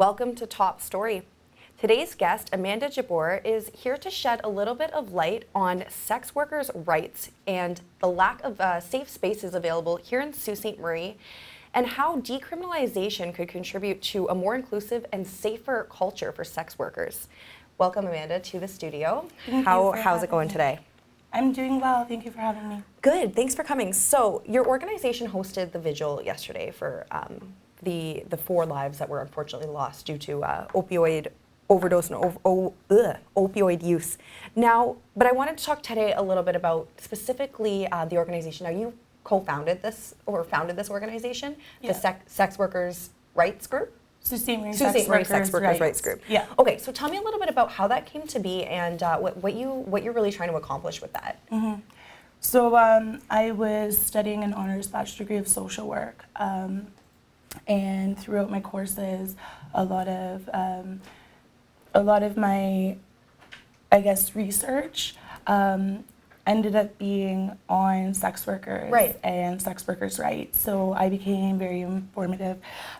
Welcome to Top Story. Today's guest, Amanda Jabbour, is here to shed a little bit of light on sex workers' rights and the lack of safe spaces available here in Sault Ste. Marie, and how decriminalization could contribute to a more inclusive and safer culture for sex workers. Welcome, Amanda, to the studio. How's it going today? I'm doing well. Thank you for having me. Good. Thanks for coming. So, your organization hosted the vigil yesterday for the 4 lives that were unfortunately lost due to opioid overdose and opioid use. Now, but I wanted to talk today a little bit about specifically the organization. Now, you co-founded this or founded this organization, the Sex Workers' Rights Group? Sault Ste. Marie Sex Workers' Rights Group. Yeah. Okay, so tell me a little bit about how that came to be and what you're really trying to accomplish with that. Mm-hmm. So I was studying an honors bachelor degree of social work, and throughout my courses, a lot of my, I guess, research ended up being on sex workers and sex workers' rights. So I became very informative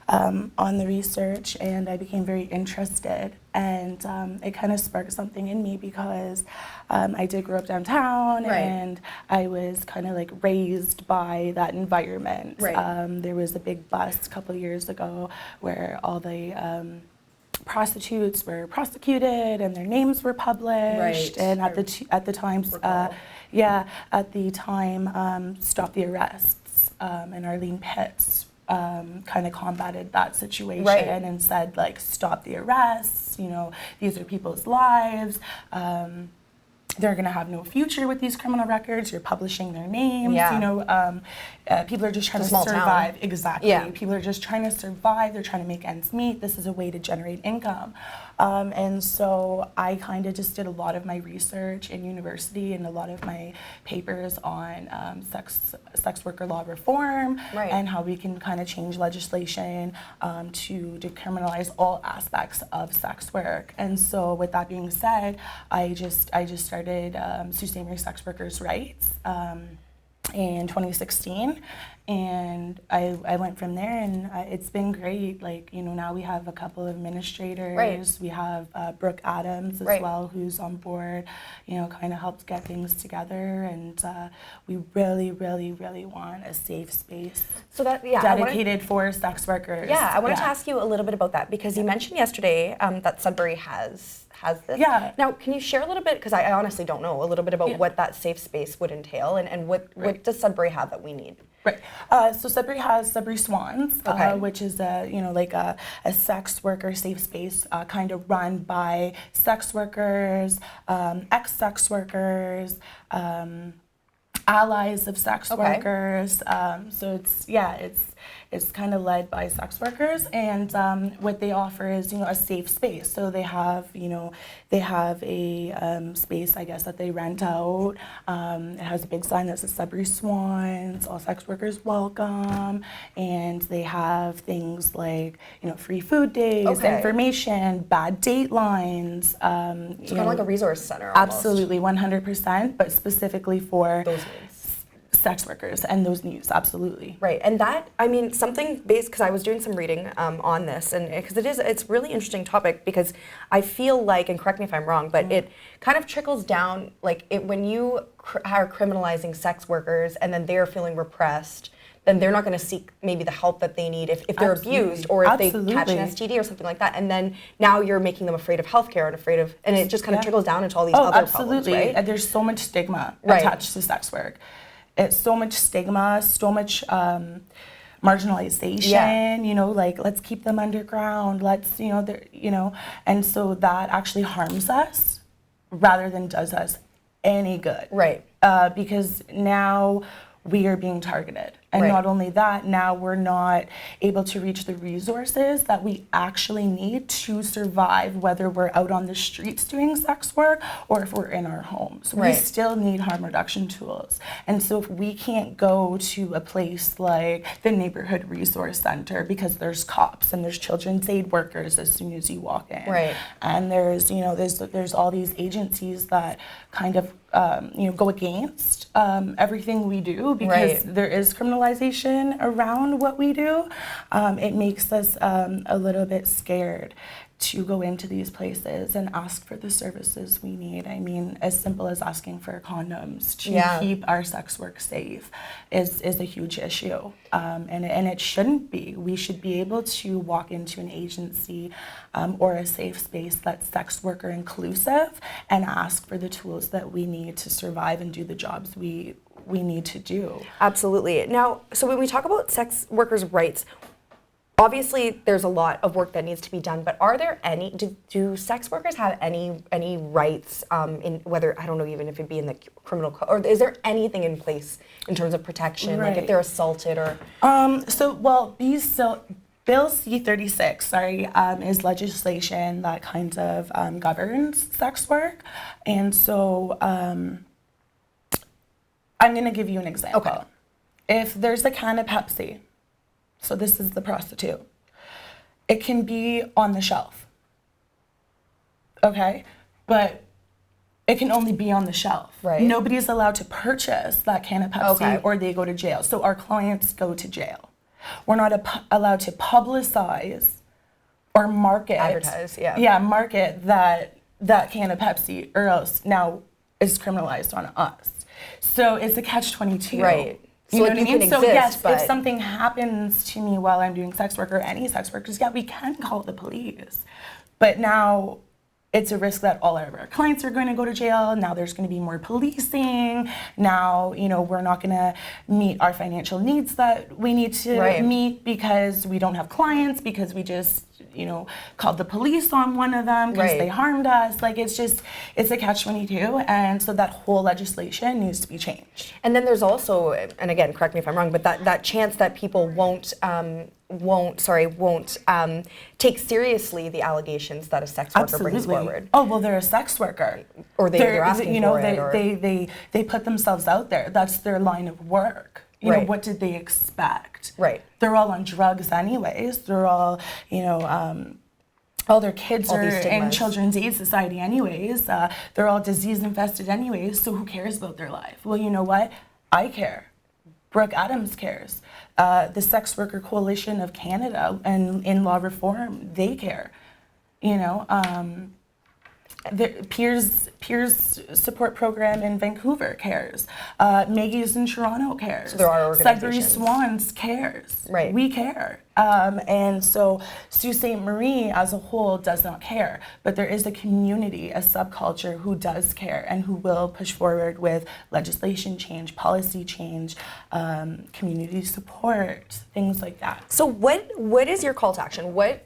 on the research, and I became very interested. And it kind of sparked something in me because I did grow up downtown, and I was kind of like raised by that environment. There was a big bust a couple of years ago where all the prostitutes were prosecuted and their names were published, and at the time, Stop the Arrests and Arlene Pitts kind of combated that situation and said, like, stop the arrests. You know, these are people's lives. They're going to have no future with these criminal records. You're publishing their names. You know, people are just trying to survive. Exactly. People are just trying to survive. They're trying to make ends meet. This is a way to generate income. And so I kind of just did a lot of my research in university and a lot of my papers on sex worker law reform and how we can kind of change legislation to decriminalize all aspects of sex work. And so with that being said, I just started Sault Ste. Marie Sex Workers' Rights in 2016, and I went from there, and it's been great. Like, you know, now we have a couple of administrators. We have Brooke Adams as well, who's on board, you know, kind of helps get things together, and we really, really, really want a safe space dedicated for sex workers. I wanted to ask you a little bit about that, because you mentioned yesterday that Sudbury has this. Now, can you share a little bit, because I honestly don't know, a little bit about what that safe space would entail, and what does Sudbury have that we need? So Sudbury has Sudbury Swans, which is a sex worker safe space kind of run by sex workers, ex-sex workers, allies of sex workers. So it's kind of led by sex workers, and what they offer is, you know, a safe space. So they have a space, I guess, that they rent out. It has a big sign that says Sudbury Swans, all sex workers welcome, and they have things like, you know, free food days, information, bad date lines. So kind of like a resource center almost. Absolutely, 100%, but specifically for those needs. Sex workers and those needs, absolutely. And that, I mean, something based, because I was doing some reading on this, and because it's really interesting topic, because I feel like, and correct me if I'm wrong, but it kind of trickles down, like when you are criminalizing sex workers and then they're feeling repressed, then they're not going to seek maybe the help that they need if they're abused, or if they catch an STD or something like that. And then now you're making them afraid of healthcare and it just kind of trickles down into all these other problems, right? And there's so much stigma attached to sex work. It's so much stigma, so much marginalization, you know, like, let's keep them underground, let's, you know, and so that actually harms us rather than does us any good. Because now we are being targeted. And not only that, now we're not able to reach the resources that we actually need to survive, whether we're out on the streets doing sex work or if we're in our homes. We still need harm reduction tools. And so if we can't go to a place like the Neighborhood Resource Center because there's cops and there's children's aid workers as soon as you walk in. And there's, you know, there's all these agencies that kind of go against everything we do, because there is criminalization around what we do. It makes us a little bit scared to go into these places and ask for the services we need. I mean, as simple as asking for condoms to keep our sex work safe is a huge issue. And it shouldn't be. We should be able to walk into an agency or a safe space that's sex worker inclusive and ask for the tools that we need to survive and do the jobs we need to do. Absolutely. Now, so when we talk about sex workers' rights, obviously, there's a lot of work that needs to be done, but are there any, do sex workers have any rights in whether, I don't know even if it'd be in the criminal code, or is there anything in place in terms of protection, like if they're assaulted or? Bill C-36, is legislation that kind of governs sex work. And so I'm going to give you an example. Okay. If there's a can of Pepsi, so this is the prostitute, it can be on the shelf, okay? But it can only be on the shelf. Right. Nobody's allowed to purchase that can of Pepsi or they go to jail. So our clients go to jail. We're not allowed to publicize or market. Advertise, market that can of Pepsi, or else now it's criminalized on us. So it's a catch-22. Right. You know what I mean? Exist, so yes, but if something happens to me while I'm doing sex work, or any sex workers, we can call the police. But now it's a risk that all of our clients are going to go to jail. Now there's going to be more policing. Now, we're not going to meet our financial needs that we need to meet because we don't have clients, because we just, called the police on one of them because they harmed us. Like, it's a catch-22. And so that whole legislation needs to be changed. And then there's also, and again, correct me if I'm wrong, but that chance that people won't take seriously the allegations that a sex worker brings forward. Oh, well, they're a sex worker. Or they're asking for it. They put themselves out there. That's their line of work. You know, what did they expect? Right. They're all on drugs anyways. They're all, all their kids are in Children's Aid Society anyways. They're all disease infested anyways, so who cares about their life? Well, you know what? I care. Brooke Adams cares. The Sex Worker Coalition of Canada and in law reform, they care. The peers support program in Vancouver cares. Maggie's in Toronto cares. So there are organizations. Sudbury Swans cares. Right. We care. And so Sault Ste. Marie as a whole does not care. But there is a community, a subculture who does care and who will push forward with legislation change, policy change, community support, things like that. So what is your call to action? What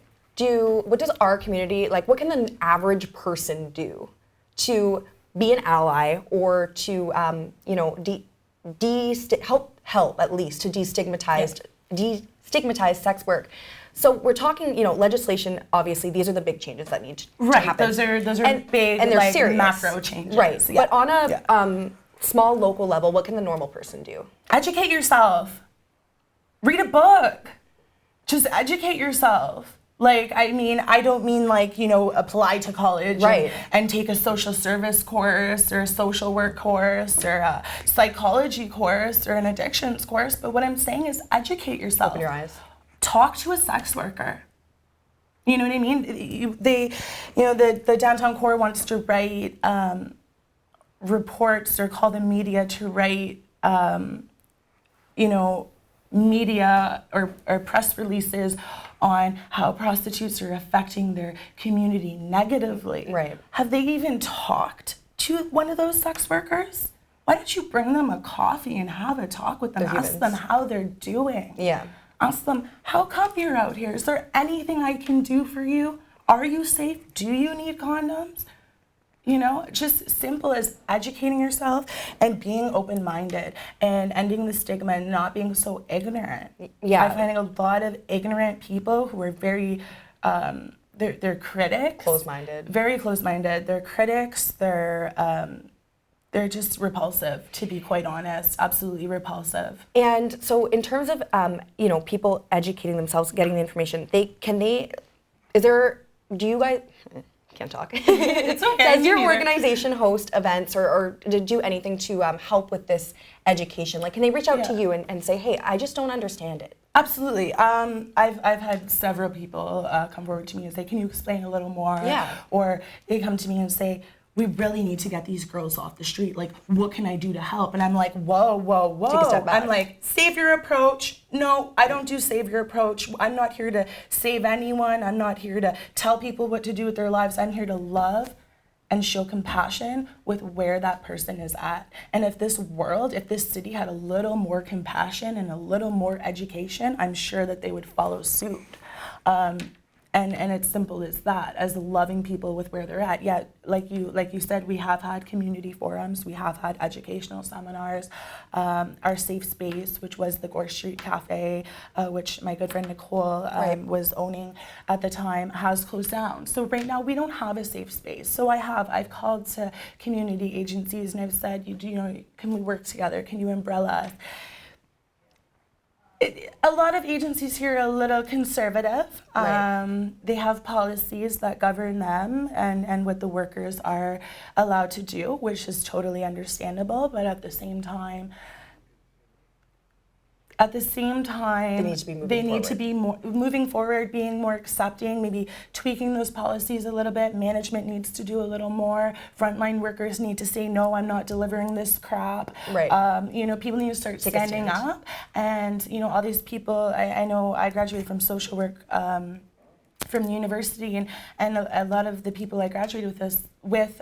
does our community, what can the average person do to be an ally or to, help at least to destigmatize sex work? So we're talking, legislation. Obviously, these are the big changes that need to happen. Those are big, and they're serious. macro changes. Right. Yeah. But on a small local level, what can the normal person do? Educate yourself. Read a book. Just educate yourself. I don't mean apply to college and take a social service course or a social work course or a psychology course or an addictions course. But what I'm saying is educate yourself. Open your eyes. Talk to a sex worker. You know what I mean? The downtown core wants to write reports or call the media to write, media or press releases on how prostitutes are affecting their community negatively. Right. Have they even talked to one of those sex workers? Why don't you bring them a coffee and have a talk with them? Ask them how they're doing. Yeah. Ask them, how come you're out here? Is there anything I can do for you? Are you safe? Do you need condoms? Just simple as educating yourself and being open-minded and ending the stigma and not being so ignorant. Yeah. I find a lot of ignorant people who are very, they're critics. Closed-minded. Very closed-minded. They're critics. They're just repulsive, to be quite honest. Absolutely repulsive. And so in terms of, can can't talk. It's okay. Does your organization host events or to do anything to help with this education? Like, can they reach out to you and say, hey, I just don't understand it? Absolutely. I've had several people come forward to me and say, can you explain a little more? Yeah. Or they come to me and say, we really need to get these girls off the street. Like, what can I do to help? And I'm like, whoa. Take a step back. I'm like, savior approach. No, I don't do savior approach. I'm not here to save anyone. I'm not here to tell people what to do with their lives. I'm here to love and show compassion with where that person is at. And if this city had a little more compassion and a little more education, I'm sure that they would follow suit. And it's simple as that, as loving people with where they're at. Yet, like you said, we have had community forums, we have had educational seminars. Our safe space, which was the Gore Street Cafe, which my good friend Nicole was owning at the time, has closed down. So right now we don't have a safe space. So I've called to community agencies and I've said, can we work together? Can you umbrella us? A lot of agencies here are a little conservative. Right. They have policies that govern them and what the workers are allowed to do, which is totally understandable, but at the same time, they need to be moving forward, being more accepting, maybe tweaking those policies a little bit. Management needs to do a little more. Frontline workers need to say, no, I'm not delivering this crap. Right. People need to start standing up. And, all these people, I know I graduated from social work from the university, and a lot of the people I graduated with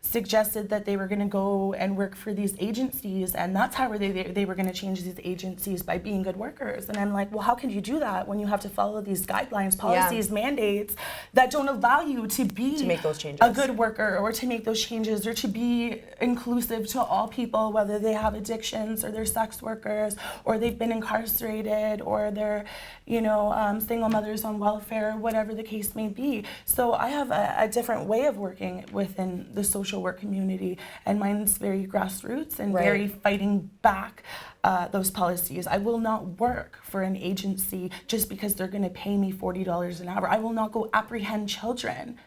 suggested that they were going to go and work for these agencies, and that's how they were going to change these agencies, by being good workers. And I'm like, well, how can you do that when you have to follow these guidelines, policies, mandates that don't allow you to make those changes, a good worker, or to make those changes, or to be inclusive to all people, whether they have addictions or they're sex workers or they've been incarcerated or they're single mothers on welfare, whatever the case may be. So I have a different way of working within the social work community, and mine's very grassroots and very fighting back those policies. I will not work for an agency just because they're going to pay me $40 an hour. I will not go apprehend children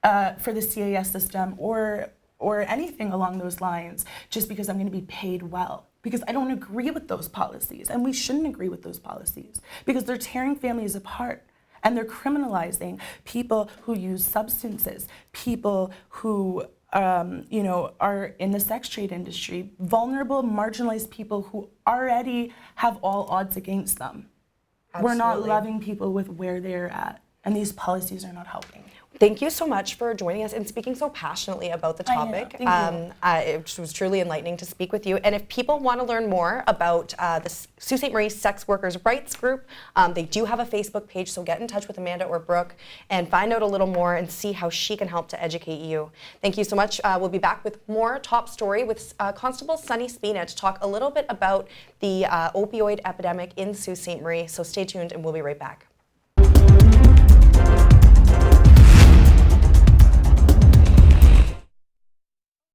for the CAS system or anything along those lines just because I'm going to be paid well. Because I don't agree with those policies, and we shouldn't agree with those policies because they're tearing families apart. And they're criminalizing people who use substances, people who are in the sex trade industry, vulnerable, marginalized people who already have all odds against them. Absolutely. We're not loving people with where they're at, and these policies are not helping. Thank you so much for joining us and speaking so passionately about the topic. It was truly enlightening to speak with you. And if people want to learn more about the Sault Ste. Marie Sex Workers' Rights Group, they do have a Facebook page, so get in touch with Amanda or Brooke and find out a little more and see how she can help to educate you. Thank you so much. We'll be back with more Top Story with Constable Sunny Spina to talk a little bit about the opioid epidemic in Sault Ste. Marie. So stay tuned and we'll be right back.